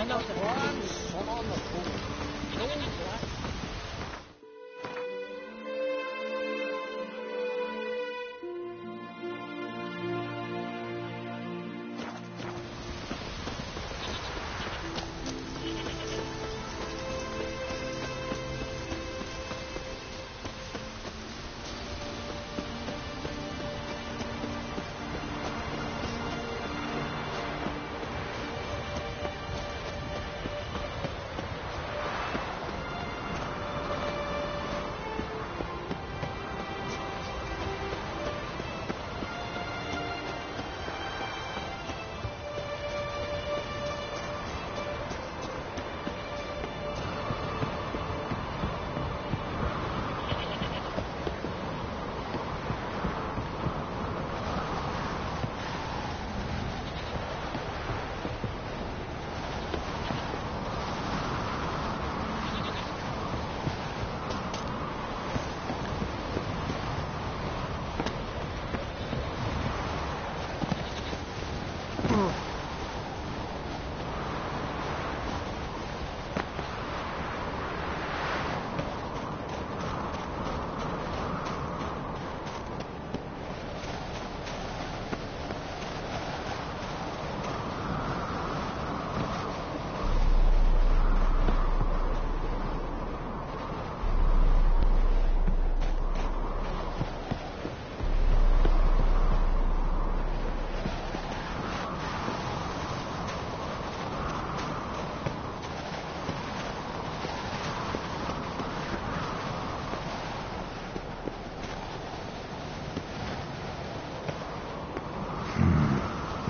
I know the one son on the phone.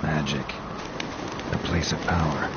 Magic. The place of power.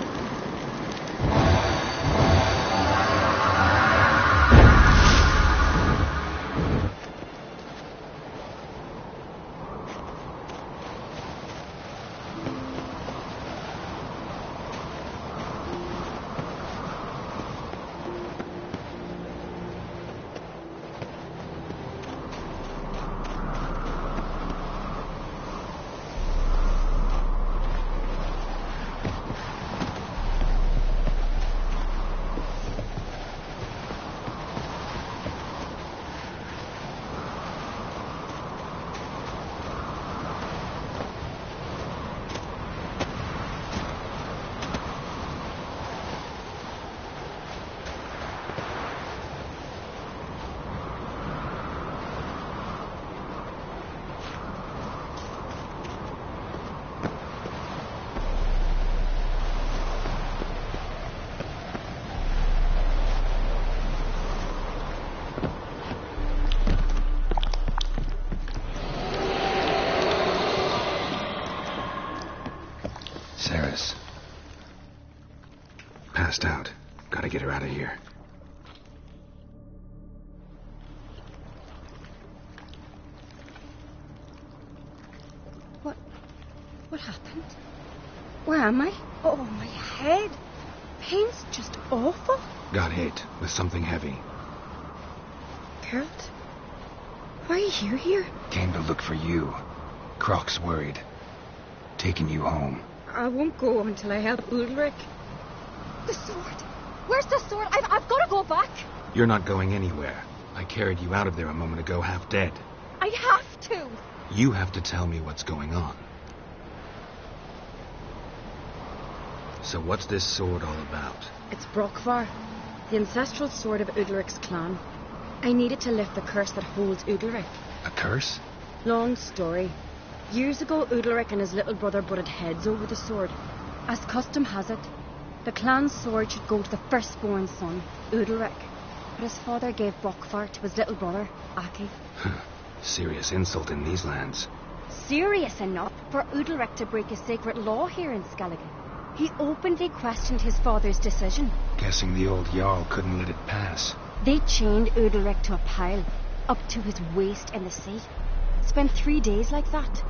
Sarah's passed out. Gotta get her out of here. What happened? Where am I? Oh, my head. Pain's just awful. Got hit with something heavy. Geralt, why are you here? Came to look for you. Croc's worried. Taking you home. I won't go until I help Ulrich. The sword. Where's the sword? I've got to go back. You're not going anywhere. I carried you out of there a moment ago, half dead. I have to. You have to tell me what's going on. So what's this sword all about? It's Brokvar, the ancestral sword of Udalric's clan. I needed to lift the curse that holds Udalric. A curse? Long story. Years ago, Udalric and his little brother butted heads over the sword. As custom has it, the clan's sword should go to the firstborn son, Udalric. But his father gave Brokvar to his little brother, Aki. Serious insult in these lands. Serious enough for Udalric to break a sacred law here in Skellige. He openly questioned his father's decision. Guessing the old Jarl couldn't let it pass. They chained Udalric to a pile, up to his waist in the sea. Spent 3 days like that.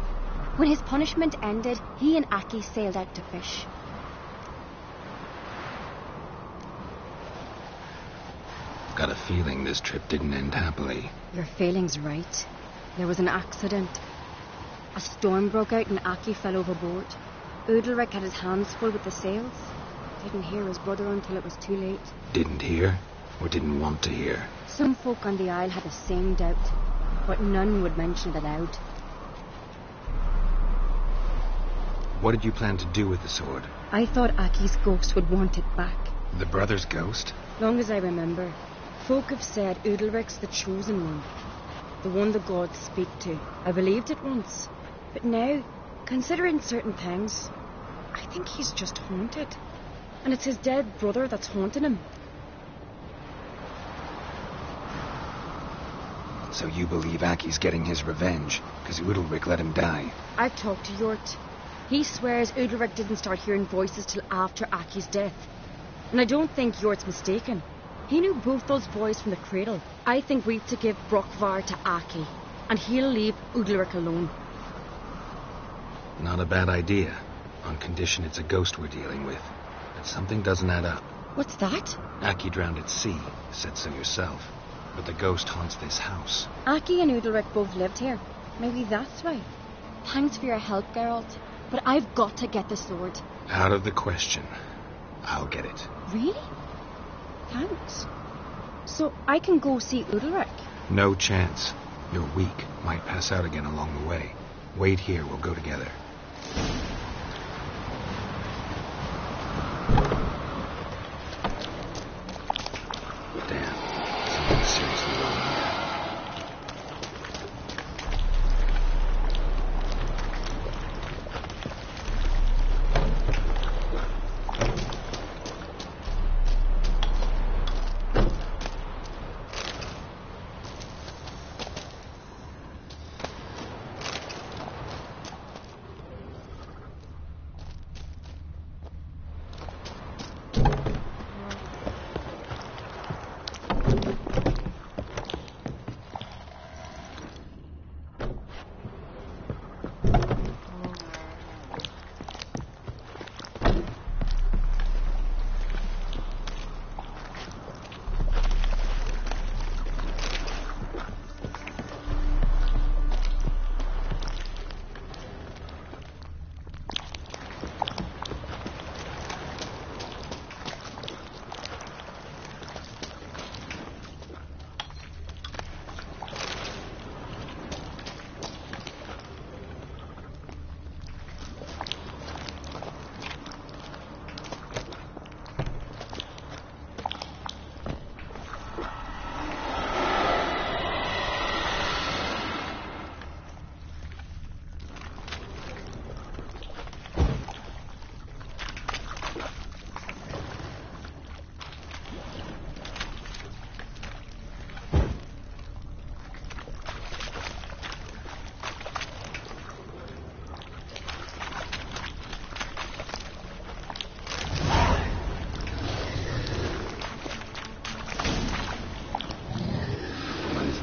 When his punishment ended, he and Aki sailed out to fish. Got a feeling this trip didn't end happily. Your feeling's right. There was an accident. A storm broke out and Aki fell overboard. Udalric had his hands full with the sails. Didn't hear his brother until it was too late. Didn't hear, or didn't want to hear? Some folk on the Isle had the same doubt, but none would mention it aloud. What did you plan to do with the sword? I thought Aki's ghost would want it back. The brother's ghost? Long as I remember, folk have said Udalric's the chosen one. The one the gods speak to. I believed it once. But now, considering certain things, I think he's just haunted. And it's his dead brother that's haunting him. So you believe Aki's getting his revenge, because Udalric let him die? I've talked to Yort. He swears Udalric didn't start hearing voices till after Aki's death. And I don't think Yort's mistaken. He knew both those boys from the cradle. I think we've to give Brockvar to Aki, and he'll leave Udalric alone. Not a bad idea, on condition it's a ghost we're dealing with. But something doesn't add up. What's that? Aki drowned at sea, said so yourself. But the ghost haunts this house. Aki and Udalric both lived here. Maybe that's why. Thanks for your help, Geralt. But I've got to get the sword. Out of the question. I'll get it. Really? Thanks. So I can go see Udalric? No chance. You're weak. Might pass out again along the way. Wait here, we'll go together. Damn. Something's seriously wrong here.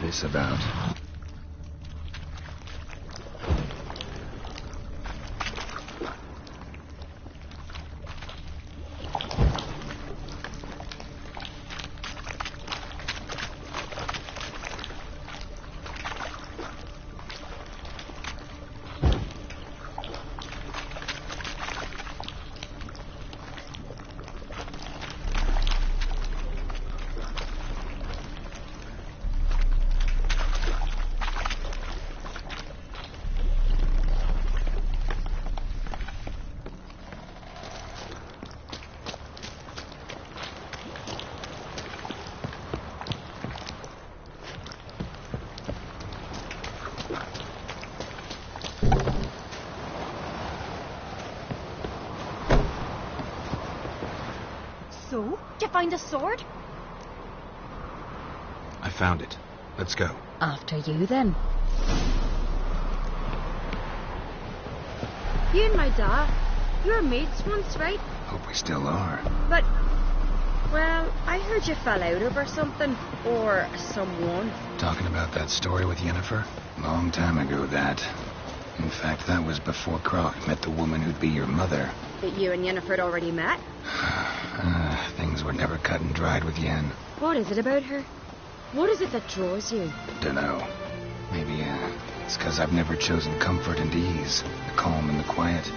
This about? So, did you find the sword? I found it. Let's go. After you, then. You and my dad, you were mates once, right? Hope we still are. But, well, I heard you fell out over something. Or someone. Talking about that story with Yennefer? Long time ago, that. In fact, that was before Croc met the woman who'd be your mother. That you and Yennefer had already met? Things were never cut and dried with Yen. What is it about her? What is it that draws you? Dunno. Maybe, it's 'cause I've never chosen comfort and ease, the calm and the quiet.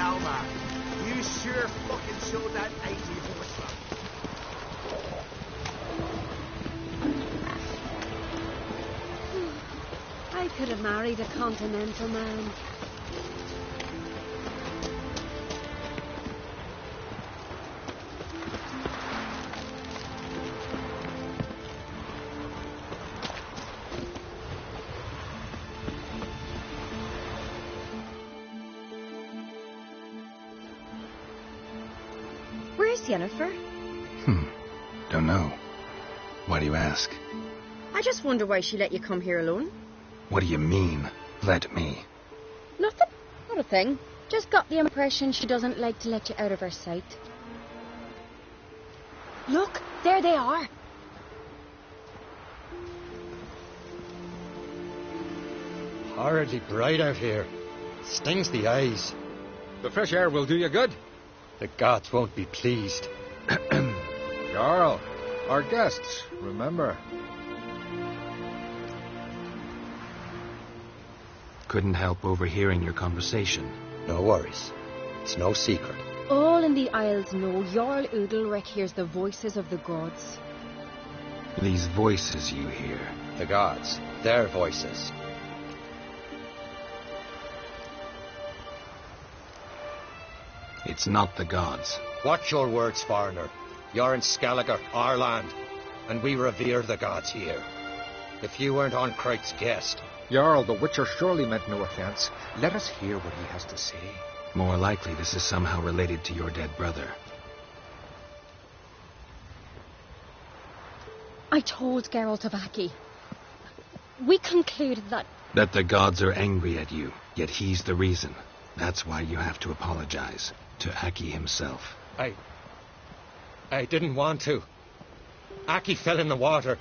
hell, man. You sure fucking showed that 80 horsepower. I could have married a continental man. Where's Jennifer? Don't know. Why do you ask? I just wonder why she let you come here alone. What do you mean, let me? Nothing. Not a thing. Just got the impression she doesn't like to let you out of her sight. Look, there they are. Horridly bright out here. Stings the eyes. The fresh air will do you good. The gods won't be pleased. Jarl, our guests, remember. Couldn't help overhearing your conversation. No worries. It's no secret. All in the Isles know Jarl Udalric hears the voices of the gods. These voices you hear. The gods. Their voices. It's not the gods. Watch your words, foreigner. You're in Skelliger, our land, and we revere the gods here. If you weren't on Cright's guest... Jarl, the Witcher surely meant no offense. Let us hear what he has to say. More likely this is somehow related to your dead brother. I told Geralt of Aki. We concluded that... That the gods are angry at you, yet he's the reason. That's why you have to apologize. To Aki himself. I didn't want to. Aki fell in the water.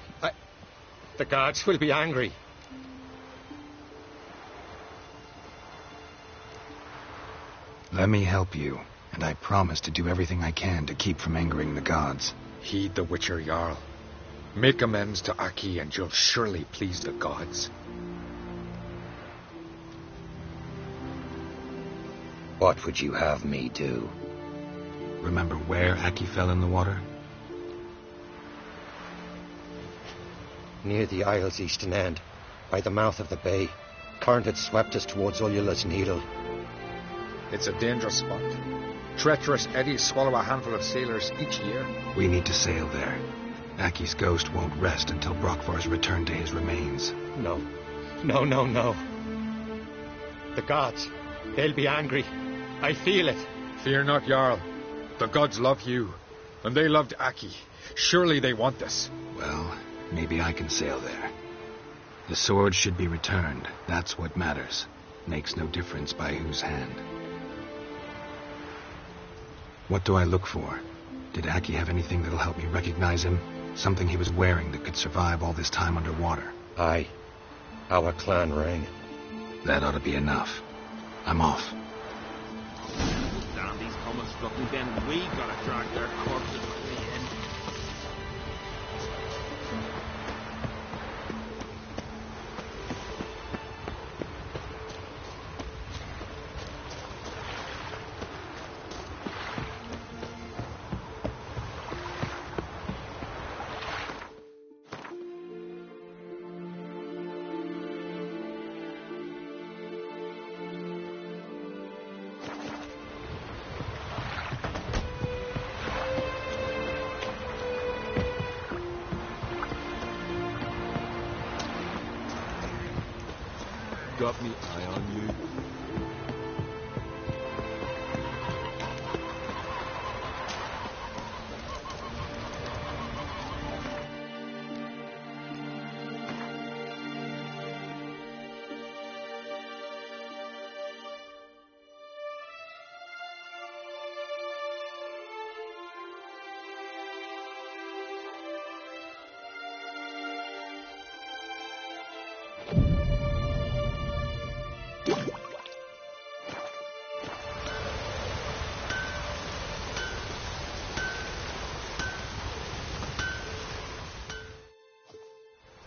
The gods will be angry. Let me help you, and I promise to do everything I can to keep from angering the gods. Heed the Witcher, Jarl. Make amends to Aki and you'll surely please the gods. What would you have me do? Remember where Aki fell in the water? Near the Isle's eastern end, by the mouth of the bay. Current had swept us towards Ullula's Needle. It's a dangerous spot. Treacherous eddies swallow a handful of sailors each year. We need to sail there. Aki's ghost won't rest until Brokvar's returned to his remains. No. The gods, they'll be angry. I feel it. Fear not, Jarl. The gods love you, and they loved Aki. Surely they want this. Well, maybe I can sail there. The sword should be returned. That's what matters. Makes no difference by whose hand. What do I look for? Did Aki have anything that'll help me recognize him? Something he was wearing that could survive all this time underwater? Aye. Our clan ring. That ought to be enough. I'm off. Damn, these coming stuck, and then we gotta drag their corpses to the end. Got me eye on you.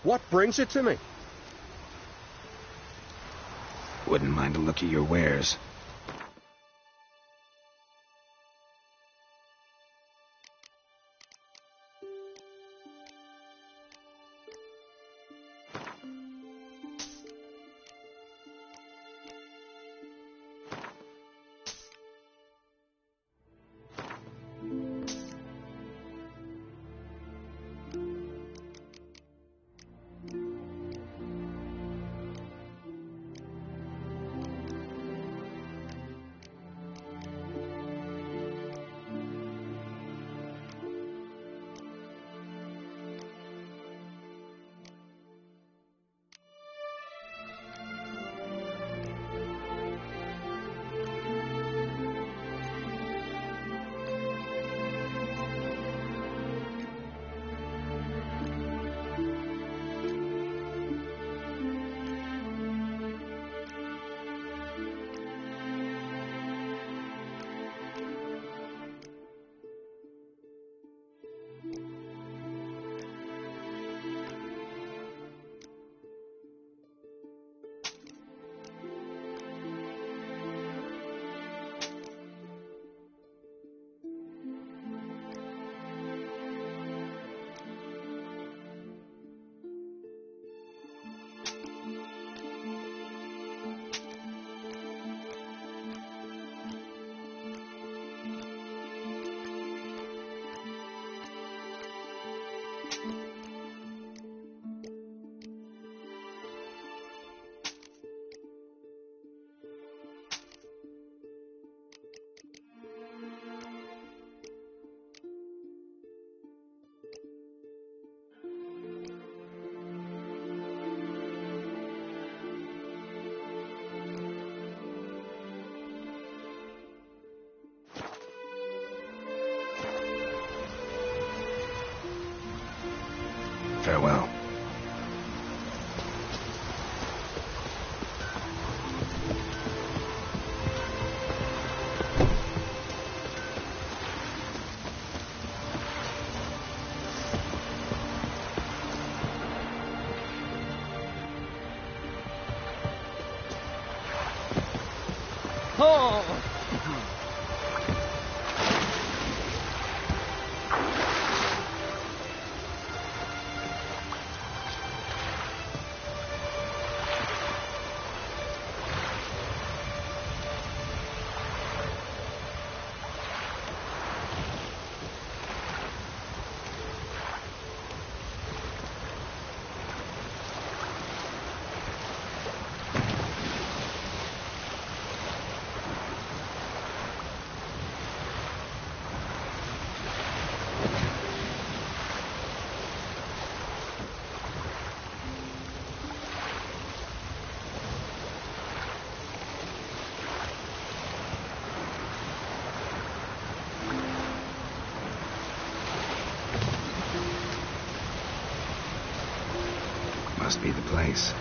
What brings it to me? Wouldn't mind a look at your wares. Farewell. Must be the place.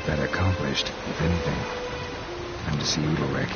That accomplished, if anything. Time to see Udalric.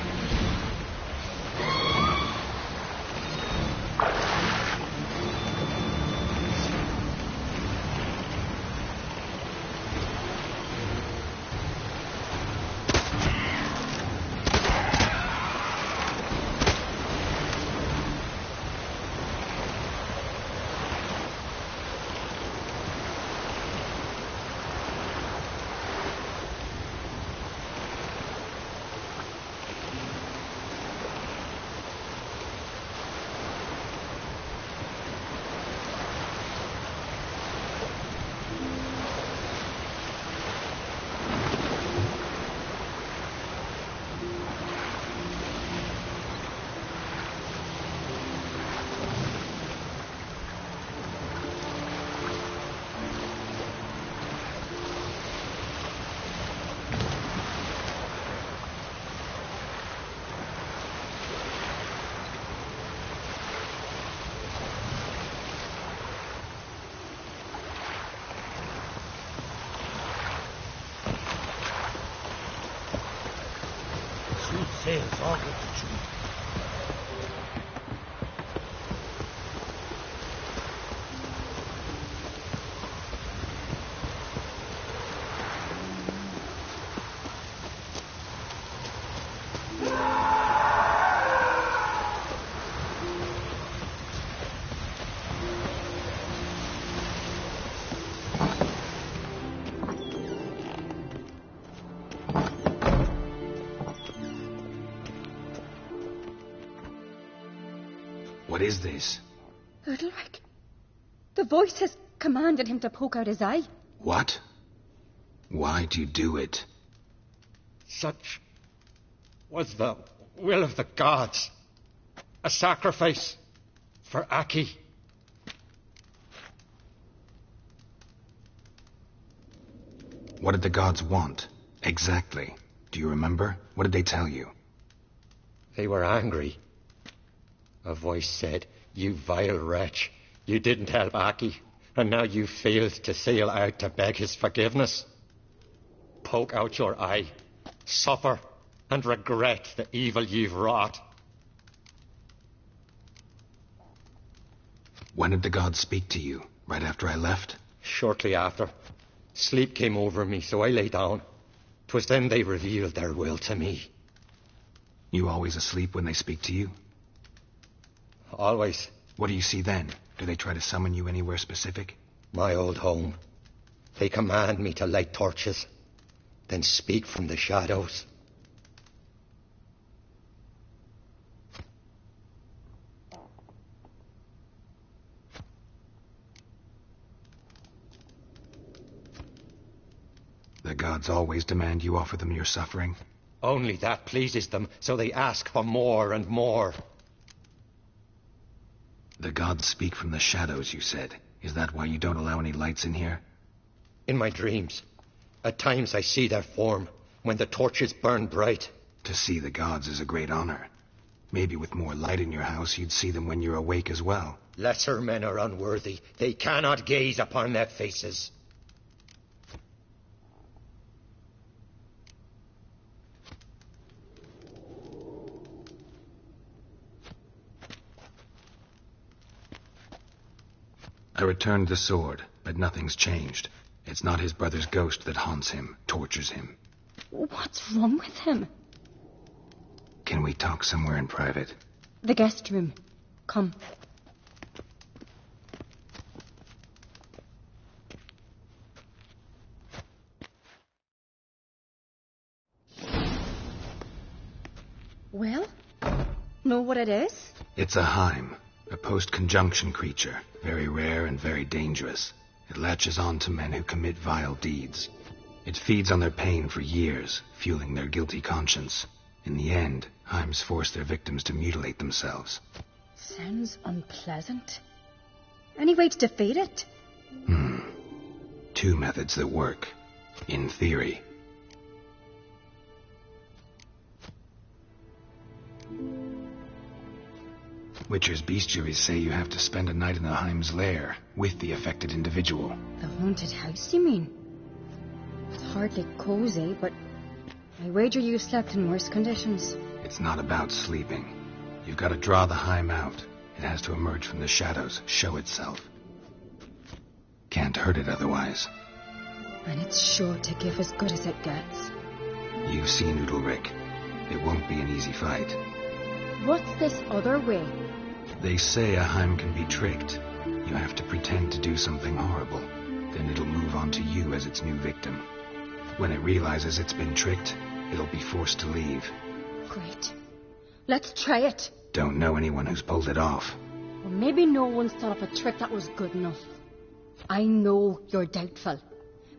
tales all get the truth. What is this? Udalric. The voice has commanded him to poke out his eye. What? Why'd you do it? Such was the will of the gods. A sacrifice for Aki. What did the gods want? Exactly. Do you remember? What did they tell you? They were angry. A voice said, "You vile wretch, you didn't help Aki, and now you failed to sail out to beg his forgiveness. Poke out your eye, suffer, and regret the evil you've wrought." When did the gods speak to you? Right after I left? Shortly after, sleep came over me, so I lay down. 'Twas then they revealed their will to me. You always asleep when they speak to you? Always. What do you see then? Do they try to summon you anywhere specific? My old home. They command me to light torches, then speak from the shadows. The gods always demand you offer them your suffering? Only that pleases them, so they ask for more and more. The gods speak from the shadows, you said. Is that why you don't allow any lights in here? In my dreams, at times I see their form, when the torches burn bright. To see the gods is a great honor. Maybe with more light in your house, you'd see them when you're awake as well. Lesser men are unworthy. They cannot gaze upon their faces. I returned the sword, but nothing's changed. It's not his brother's ghost that haunts him, tortures him. What's wrong with him? Can we talk somewhere in private? The guest room. Come. Well, know what it is? It's a Heim, a post-conjunction creature, very rare and very dangerous. It latches on to men who commit vile deeds. It feeds on their pain for years, fueling their guilty conscience. In the end, Heims force their victims to mutilate themselves. Sounds unpleasant. Any way to defeat it? Two methods that work. In theory. Witcher's bestiaries say you have to spend a night in the Heim's lair, with the affected individual. The haunted house, you mean? It's hardly cozy, but I wager you slept in worse conditions. It's not about sleeping. You've got to draw the Heim out. It has to emerge from the shadows, show itself. Can't hurt it otherwise. And it's sure to give as good as it gets. You've seen Udalric. It won't be an easy fight. What's this other way? They say a Heim can be tricked. You have to pretend to do something horrible. Then it'll move on to you as its new victim. When it realizes it's been tricked, it'll be forced to leave. Great. Let's try it. Don't know anyone who's pulled it off. Or maybe no one's thought of a trick that was good enough. I know you're doubtful,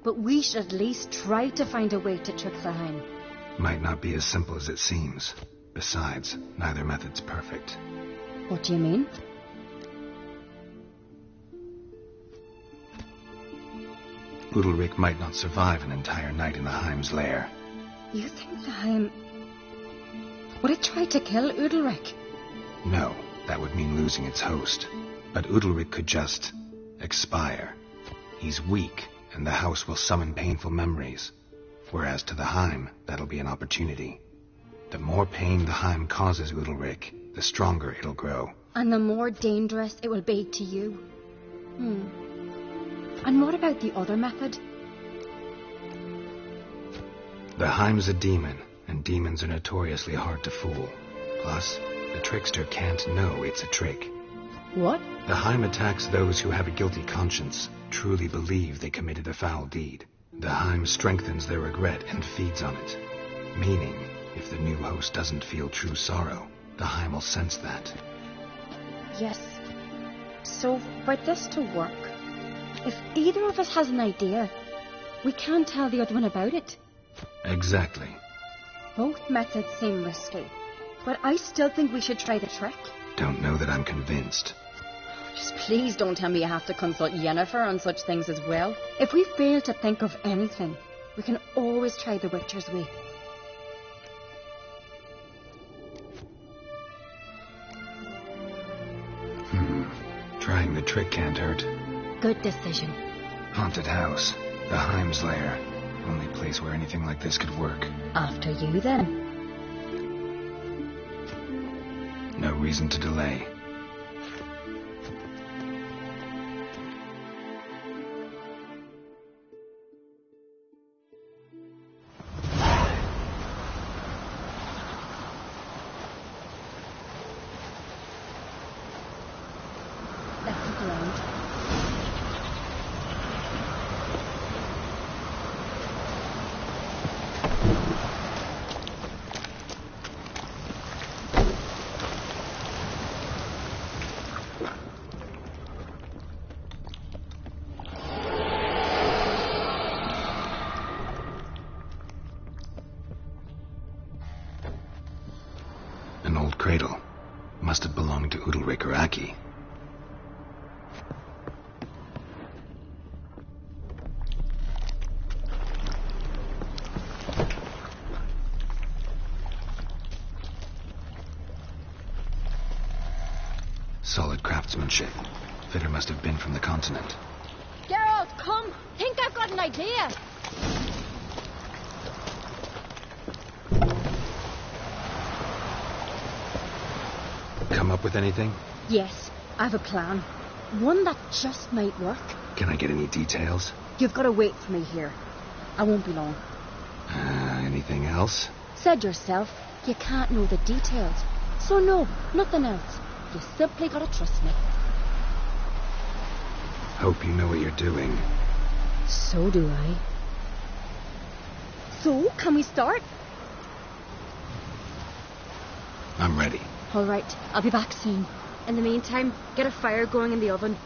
but we should at least try to find a way to trick the Heim. Might not be as simple as it seems. Besides, neither method's perfect. What do you mean? Udalric might not survive an entire night in the Heim's lair. You think the Heim... Would it try to kill Udalric? No, that would mean losing its host. But Udalric could just... expire. He's weak, and the house will summon painful memories. Whereas to the Heim, that'll be an opportunity. The more pain the Heim causes Udalric, the stronger it'll grow. And the more dangerous it will be to you. And what about the other method? The Heim's a demon, and demons are notoriously hard to fool. Plus, the trickster can't know it's a trick. What? The Heim attacks those who have a guilty conscience, truly believe they committed a foul deed. The Heim strengthens their regret and feeds on it. Meaning, if the new host doesn't feel true sorrow, the Heim will sense that. Yes. So, for this to work, if either of us has an idea, we can't tell the other one about it. Exactly. Both methods seem risky, but I still think we should try the trick. Don't know that I'm convinced. Just please don't tell me you have to consult Yennefer on such things as well. If we fail to think of anything, we can always try the Witcher's way. Trying the trick can't hurt. Good decision. Haunted house. The Heim's lair. Only place where anything like this could work. After you, then. No reason to delay. Let's look around. An old cradle. Must have belonged to Udalric or Aki. Solid craftsmanship. Fitter must have been from the continent. Geralt, come! Think I've got an idea! Come up with anything? Yes, I have a plan. One that just might work. Can I get any details? You've got to wait for me here. I won't be long. Anything else? Said yourself, you can't know the details. So no, nothing else. You simply gotta trust me. Hope you know what you're doing. So do I. So, can we start? I'm ready. All right, I'll be back soon. In the meantime, get a fire going in the oven.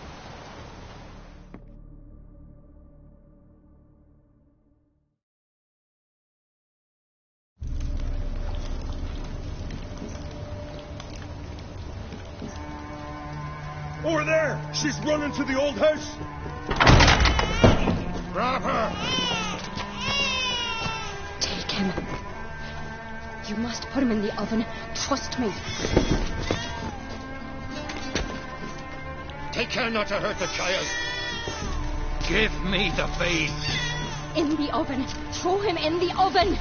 Over there! She's running to the old house! Grab her! Take him. You must put him in the oven. Trust me. Take care not to hurt the child. Give me the babe. In the oven. Throw him in the oven.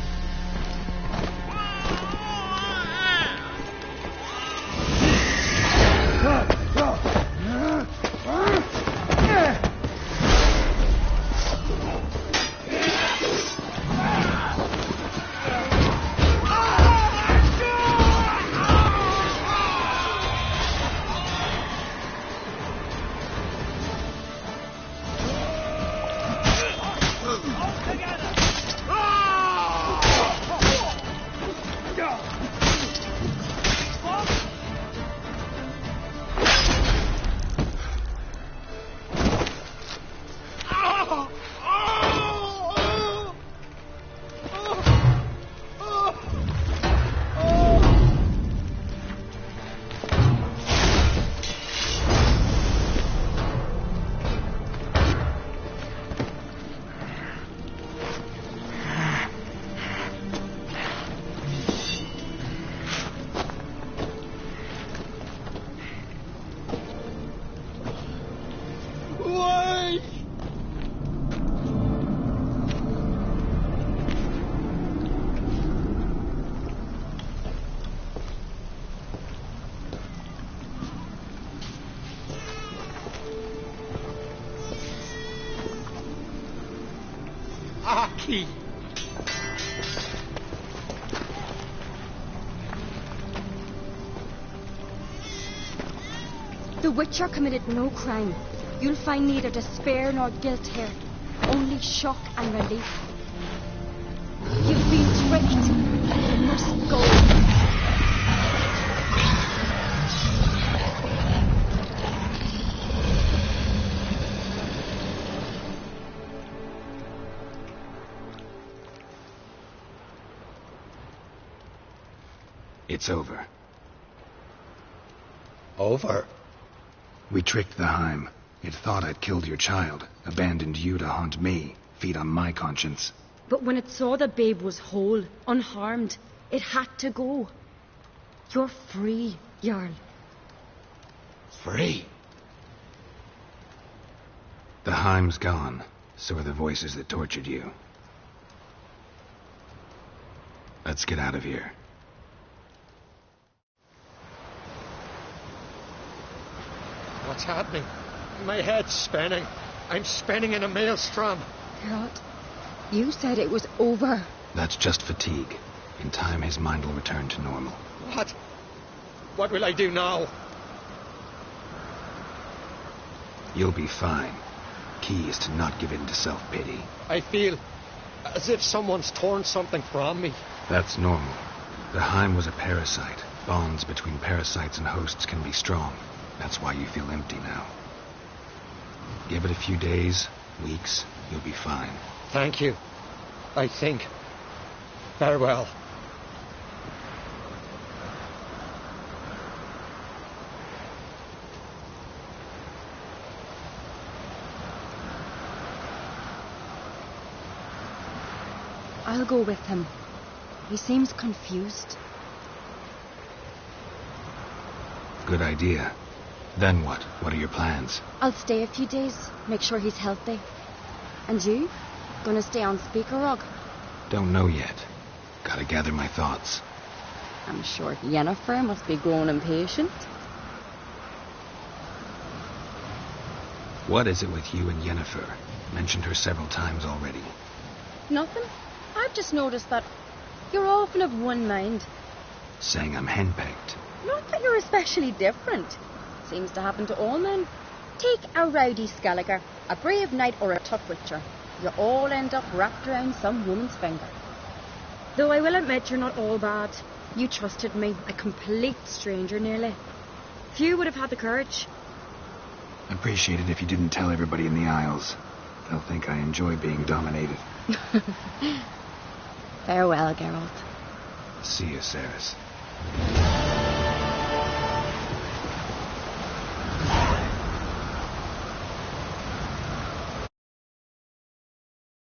Aki! The Witcher committed no crime. You'll find neither despair nor guilt here. Only shock and relief. You've been tricked. You must go. It's over. Over? We tricked the Heim. It thought I'd killed your child, abandoned you to haunt me, feed on my conscience. But when it saw the babe was whole, unharmed, it had to go. You're free, Jarl. Free? The Heim's gone, so are the voices that tortured you. Let's get out of here. What's happening? My head's spinning. I'm spinning in a maelstrom. Geralt, you said it was over. That's just fatigue. In time, his mind will return to normal. What? What will I do now? You'll be fine. Key is to not give in to self-pity. I feel as if someone's torn something from me. That's normal. The Heim was a parasite. Bonds between parasites and hosts can be strong. That's why you feel empty now. Give it a few days, weeks, you'll be fine. Thank you. I think. Farewell. I'll go with him. He seems confused. Good idea. Then what? What are your plans? I'll stay a few days, make sure he's healthy. And you? Gonna stay on Speaker Rog? Don't know yet. Gotta gather my thoughts. I'm sure Yennefer must be growing impatient. What is it with you and Yennefer? Mentioned her several times already. Nothing. I've just noticed that you're often of one mind. Saying I'm henpecked. Not that you're especially different. Seems to happen to all men. Take a rowdy Skelliger, a brave knight or a tough witcher. You all end up wrapped around some woman's finger. Though I will admit you're not all bad. You trusted me, a complete stranger nearly. Few would have had the courage. Appreciate it if you didn't tell everybody in the Isles. They'll think I enjoy being dominated. Farewell, Geralt. See you, Ceres.